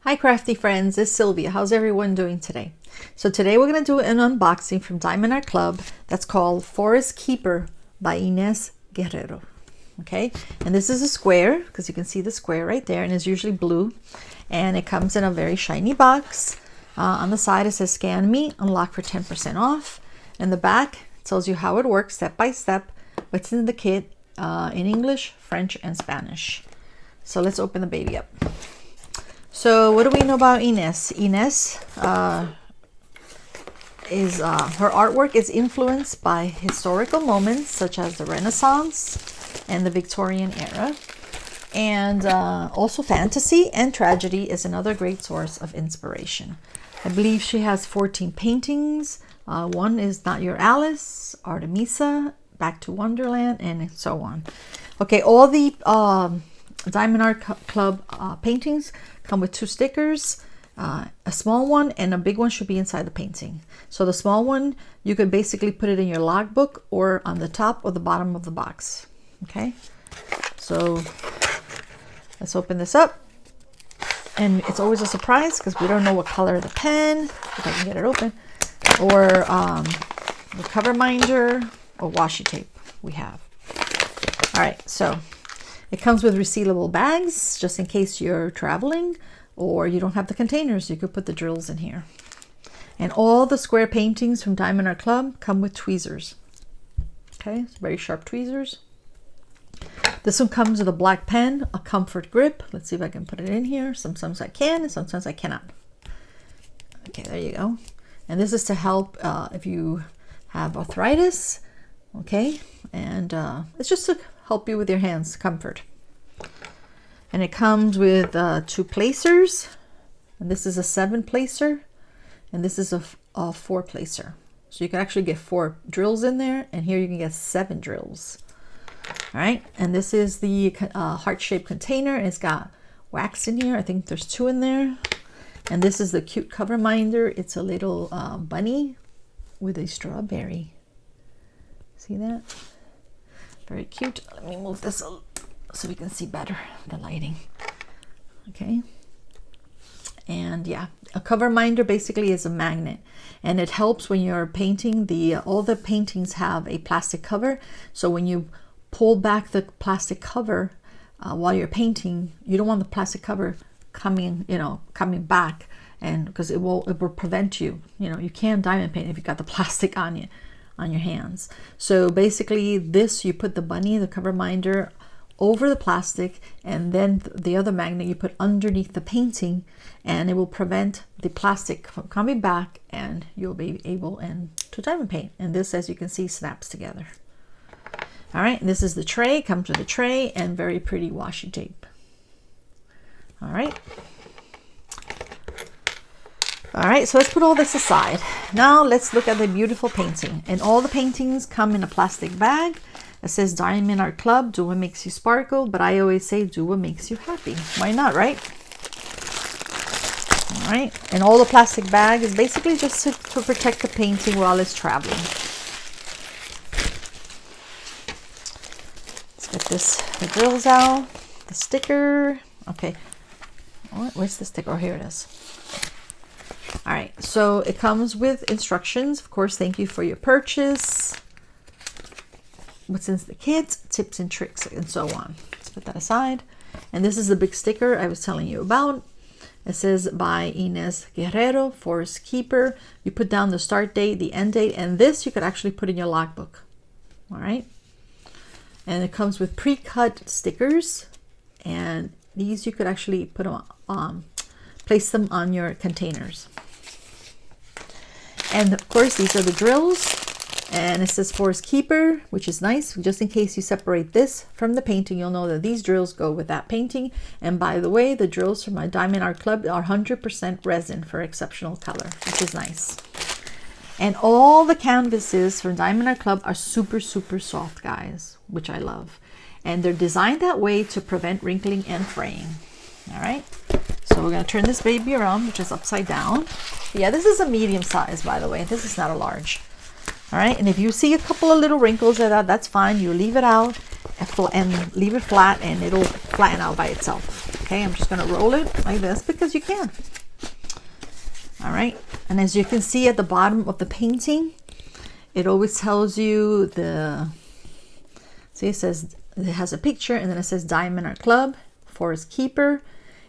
Hi Crafty Friends, it's Sylvia. How's everyone doing today? So today we're going to do an unboxing from Diamond Art Club that's called Forest Keeper by Enys Guerrero. Okay, and this is a square because you can see the square right there, and it's usually blue, and it comes in a very shiny box. On the side it says scan me, unlock for 10% off, and the back tells you how it works step by step, what's in the kit in English, French, and Spanish. So let's open the baby up. So what do we know about Enys? Enys her artwork is influenced by historical moments such as the Renaissance and the Victorian era, and also fantasy and tragedy is another great source of inspiration. I believe she has 14 paintings. One is Not Your Alice, Artemisa, Back to Wonderland, and so on. Okay, all the Diamond Art Club paintings come with 2 stickers. A small one and a big one should be inside the painting. So the small one, you could basically put it in your logbook or on the top or the bottom of the box. Okay, so let's open this up. And it's always a surprise because we don't know what color the pen, if I can get it open, or the cover minder or washi tape we have. All right, so it comes with resealable bags just in case you're traveling or you don't have the containers. You could put the drills in here. And all the square paintings from Diamond Art Club come with tweezers. Okay, it's very sharp tweezers. This one comes with a black pen, a comfort grip. Let's see if I can put it in here. Sometimes I can and sometimes I cannot. Okay, there you go. And this is to help if you have arthritis. Okay, and it's just to help you with your hands, comfort. And it comes with 2 placers, and this is a 7 placer, and this is a 4 placer. So you can actually get 4 drills in there, and here you can get 7 drills. All right, and this is the heart-shaped container, and it's got wax in here. I think there's 2 in there. And this is the cute cover minder. It's a little bunny with a strawberry. See that? Very cute. Let me move this so we can see better the lighting. Okay. And yeah, a cover minder basically is a magnet, and it helps when you're painting. All the paintings have a plastic cover, so when you pull back the plastic cover while you're painting, you don't want the plastic cover coming back, and because it will prevent you. You can't diamond paint if you got the plastic on you, on your hands. So basically this, you put the bunny, the cover minder, over the plastic, and then the other magnet you put underneath the painting, and it will prevent the plastic from coming back, and you'll be able to diamond paint. And this, as you can see, snaps together. All right, and this is the tray. Comes with a tray and very pretty washi tape. All right. All right, so let's put all this aside. Now let's look at the beautiful painting. And all the paintings come in a plastic bag. It says Diamond Art Club, do what makes you sparkle, but I always say do what makes you happy. Why not, right? All right, and all the plastic bag is basically just to protect the painting while it's traveling. Let's get the drills out, the sticker. Okay, where's the sticker? Oh, here it is. All right, so it comes with instructions. Of course, thank you for your purchase, what's in the kit, tips and tricks, and so on. Let's put that aside. And this is the big sticker I was telling you about. It says by Enys Guerrero, Forest Keeper. You put down the start date, the end date, and this you could actually put in your logbook. All right. And it comes with pre-cut stickers, and these you could actually put them place them on your containers. And of course, these are the drills. And it says Forest Keeper, which is nice. Just in case you separate this from the painting, you'll know that these drills go with that painting. And by the way, the drills from my Diamond Art Club are 100% resin for exceptional color, which is nice. And all the canvases from Diamond Art Club are super, super soft, guys, which I love. And they're designed that way to prevent wrinkling and fraying. All right. So we're going to turn this baby around, which is upside down. Yeah, this is a medium size, by the way. This is not a large. All right, and if you see a couple of little wrinkles at that, that's fine. You leave it out and leave it flat, and it'll flatten out by itself. Okay, I'm just gonna roll it like this because you can. All right, and as you can see at the bottom of the painting, it always tells you see, it says, it has a picture, and then it says Diamond Art Club, Forest Keeper.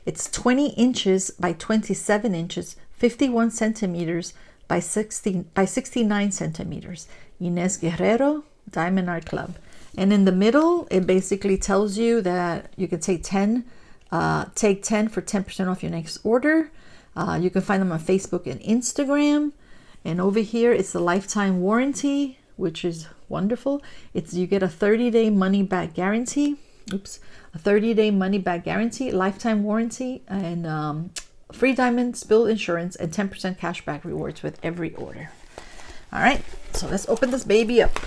It's 20 inches by 27 inches, 51 centimeters by 69 centimeters. Enys Guerrero, Diamond Art Club. And in the middle, it basically tells you that you can take 10 for 10% off your next order. You can find them on Facebook and Instagram. And over here, it's the lifetime warranty, which is wonderful. You get a 30-day money-back guarantee. Oops, a 30-day money-back guarantee, lifetime warranty, and free diamond spill insurance, and 10% cashback rewards with every order. All right, so let's open this baby up.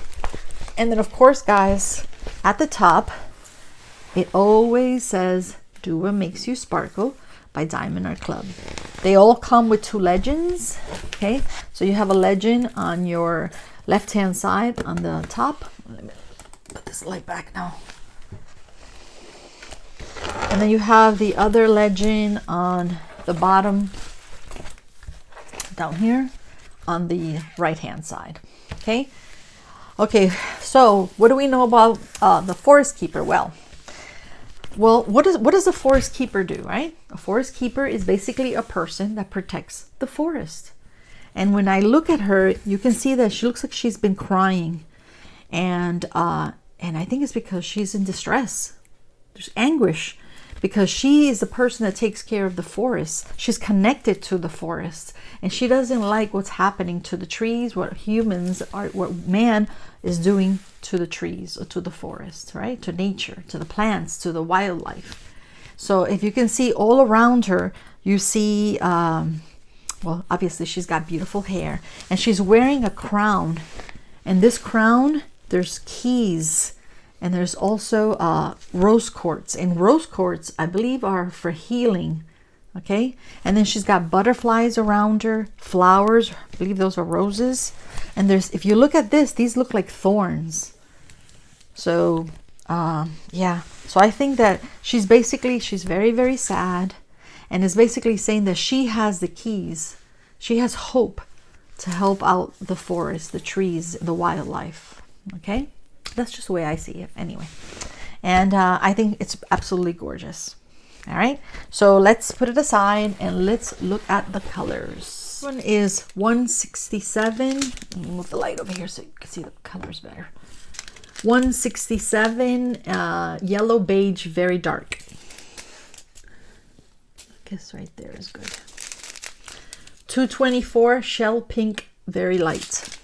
And then, of course, guys, at the top, it always says, "Do What Makes You Sparkle" by Diamond Art Club. They all come with 2 legends. Okay, so you have a legend on your left-hand side on the top. Let me put this light back now. And then you have the other legend on the bottom down here on the right-hand side. Okay, so what do we know about the Forest Keeper? Well, what does a forest keeper do, right? A forest keeper is basically a person that protects the forest. And when I look at her, you can see that she looks like she's been crying, and I think it's because she's in distress. There's anguish, because she is the person that takes care of the forest. She's connected to the forest, and she doesn't like what's happening to the trees, what man is doing to the trees or to the forest, right? To nature, to the plants, to the wildlife. So if you can see all around her, you see, well, obviously she's got beautiful hair, and she's wearing a crown. And this crown, there's keys, and there's also rose quartz. And rose quartz, I believe, are for healing. Okay, and then she's got butterflies around her, flowers. I believe those are roses. And if you look at this, these look like thorns. So yeah, so I think that she's very, very sad, and is basically saying that she has the keys. She has hope to help out the forest, the trees, the wildlife. Okay, that's just the way I see it anyway. And I think it's absolutely gorgeous. All right, so let's put it aside and let's look at the colors. This one is 167. Move the light over here so you can see the colors better. 167 yellow beige, very dark. I guess right there is good. 224 shell pink, very light.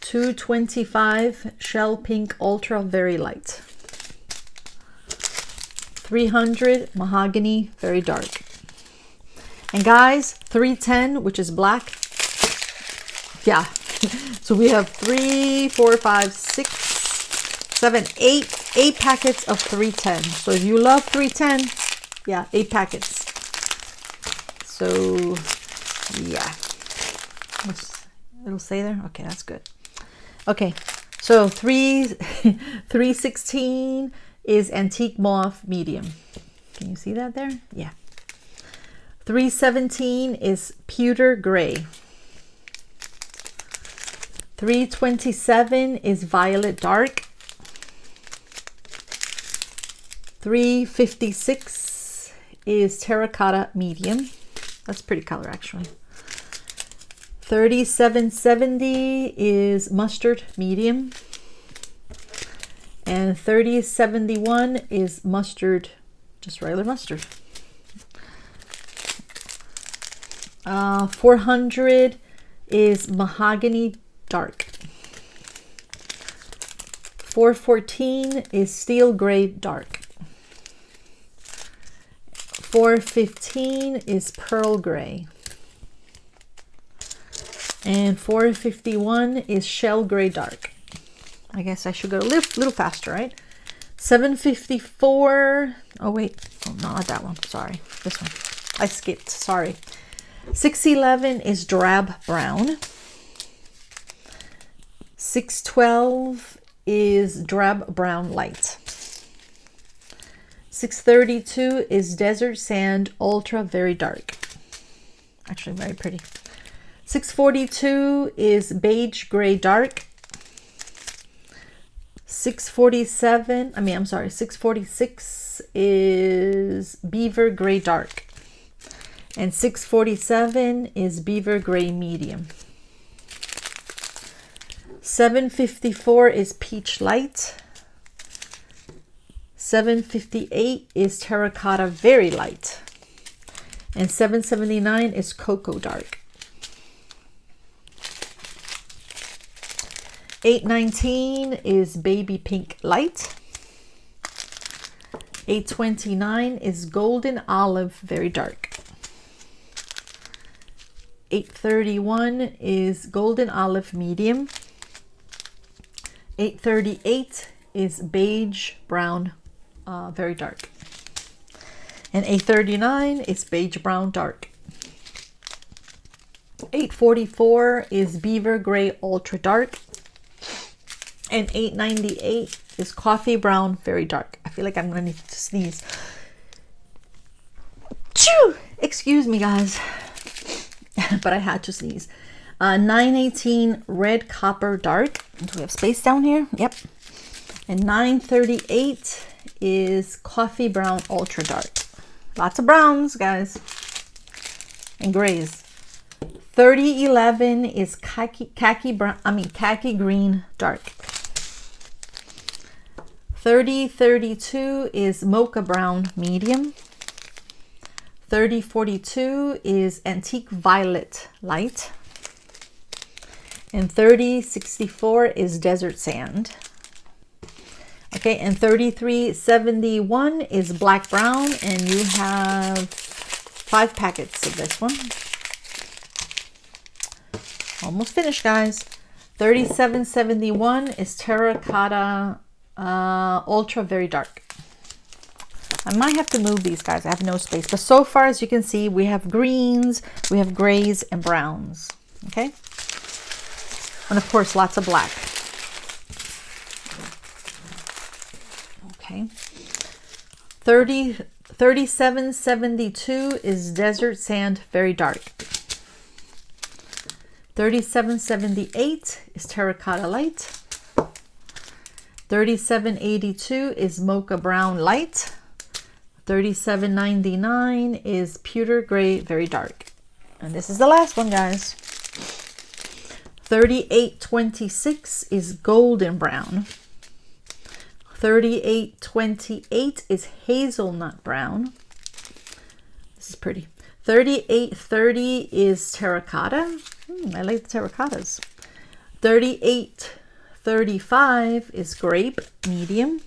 225 shell pink ultra, very light. 300 mahogany, very dark. And guys, 310, which is black. Yeah, so we have 3, 4, 5, 6, 7, 8 packets of 310. So if you love 310, yeah, 8 packets. So yeah, it'll say there. Okay, that's good. Okay, so 316 is antique mauve medium. Can you see that there? Yeah. 317 is pewter gray. 327 is violet dark. 356 is terracotta medium. That's pretty color actually. 3770 is mustard medium. And 3071 is mustard, just regular mustard. 400 is mahogany dark. 414 is steel gray dark. 415 is pearl gray. And 451 is shell gray dark. I guess I should go a little faster, right? 754. Oh, wait. Oh, no, not that one. Sorry. This one. I skipped. Sorry. 611 is drab brown. 612 is drab brown light. 632 is desert sand ultra very dark. Actually very pretty. 642 is beige gray dark. 646 is beaver gray dark. And 647 is beaver gray medium. 754 is peach light. 758 is terracotta very light. And 779 is cocoa dark. 819 is baby pink light. 829 is golden olive very dark. 831 is golden olive medium. 838 is beige brown very dark. And 839 is beige brown dark. 844 is beaver gray ultra dark. And 898 is coffee brown very dark. I feel like I'm gonna need to sneeze. Choo! Excuse me, guys. But I had to sneeze. 918 red copper dark. Do we have space down here? Yep. And 938 is coffee brown ultra dark. Lots of browns, guys, and grays. 3011 is khaki green dark. 3032 is mocha brown medium. 3042 is antique violet light. And 3064 is desert sand. Okay, and 3371 is black brown, and you have 5 packets of this one. Almost finished, guys. 3771 is terracotta ultra very dark. I might have to move these, guys. I have no space, but so far, as you can see, we have greens, we have grays, and browns. Okay, and of course lots of black. Okay, 3772 is desert sand very dark. 3778 is terracotta light. 3782 is mocha brown light. 3799 is pewter gray very dark. And this is the last one, guys. 3826 is golden brown. 3828 is hazelnut brown. This is pretty. 3830 is terracotta. I like the terracottas. 3835 is grape medium.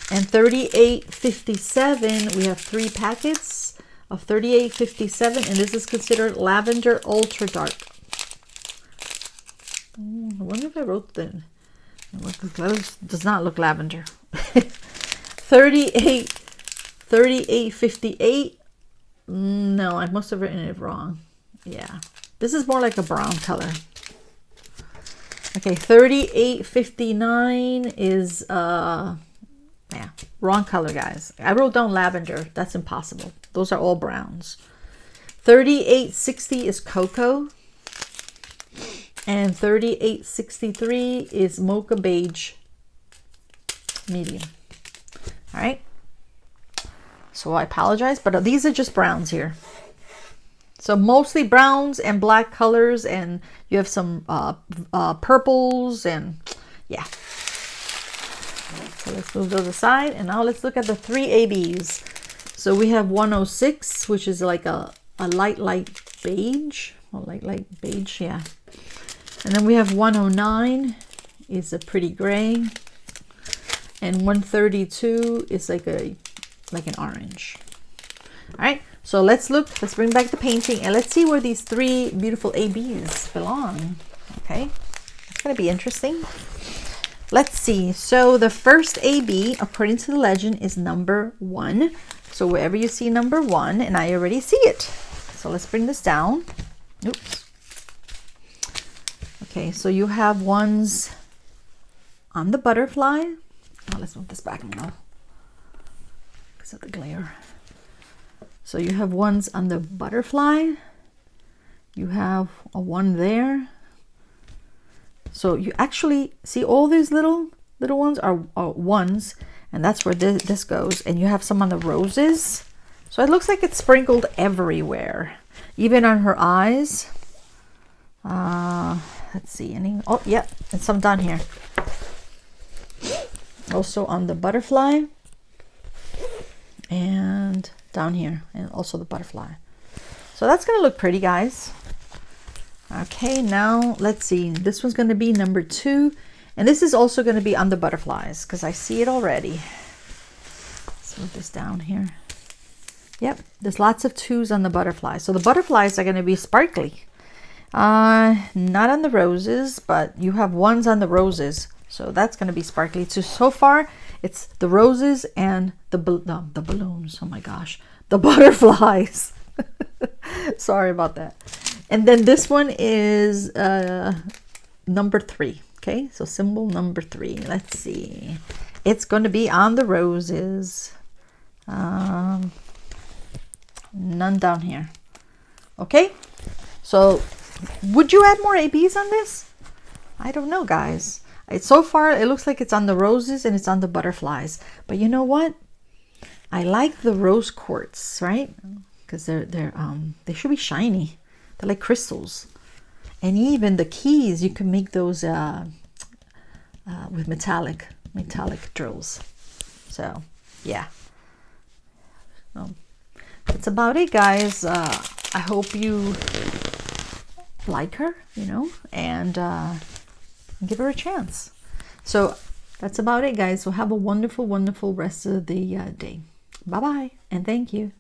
And 3857, we have 3 packets of 3857, and this is considered lavender ultra dark. I wonder if I wrote the... does not look lavender. 3858. No, I must have written it wrong. Yeah, this is more like a brown color. Okay, 3859 is yeah, wrong color, guys. I wrote down lavender. That's impossible. Those are all browns. 3860 is cocoa. And 3863 is mocha beige medium. All right. So I apologize, but these are just browns here. So mostly browns and black colors, and you have some purples, and yeah. So let's move those aside, and now let's look at the 3 ABs. So we have 106, which is like a light beige. Oh, light beige, yeah. And then we have 109 is a pretty gray, and 132 is like an orange. All right, so let's bring back the painting, and let's see where these 3 beautiful ABs belong. Okay, it's gonna be interesting. Let's see. So the first AB, according to the legend, is number 1. So wherever you see number 1, and I already see it. So let's bring this down. Oops. Okay, so you have ones on the butterfly. Oh, let's move this back now because of the glare. So you have ones on the butterfly. You have a one there. So you actually see all these little ones are ones, and that's where this goes. And you have some on the roses. So it looks like it's sprinkled everywhere, even on her eyes. Let's see, any, oh yeah, and some down here. Also on the butterfly and down here, and also the butterfly. So that's gonna look pretty, guys. Okay, now let's see, this one's gonna be number 2, and this is also gonna be on the butterflies because I see it already. Let's move this down here. Yep, there's lots of 2s on the butterflies. So the butterflies are gonna be sparkly. Not on the roses, but you have 1s on the roses. So that's going to be sparkly too. So far, it's the roses and the balloons. Oh my gosh, the butterflies. Sorry about that. And then this one is number 3. Okay, so symbol number 3. Let's see. It's going to be on the roses. None down here. Okay, so would you add more ABs on this? I don't know, guys. So far, it looks like it's on the roses and it's on the butterflies. But you know what? I like the rose quartz, right? Because they should be shiny. They're like crystals. And even the keys, you can make those with metallic drills. So yeah. That's about it, guys. I hope you like her, and give her a chance. So that's about it, guys. So have a wonderful rest of the day. Bye bye, and thank you.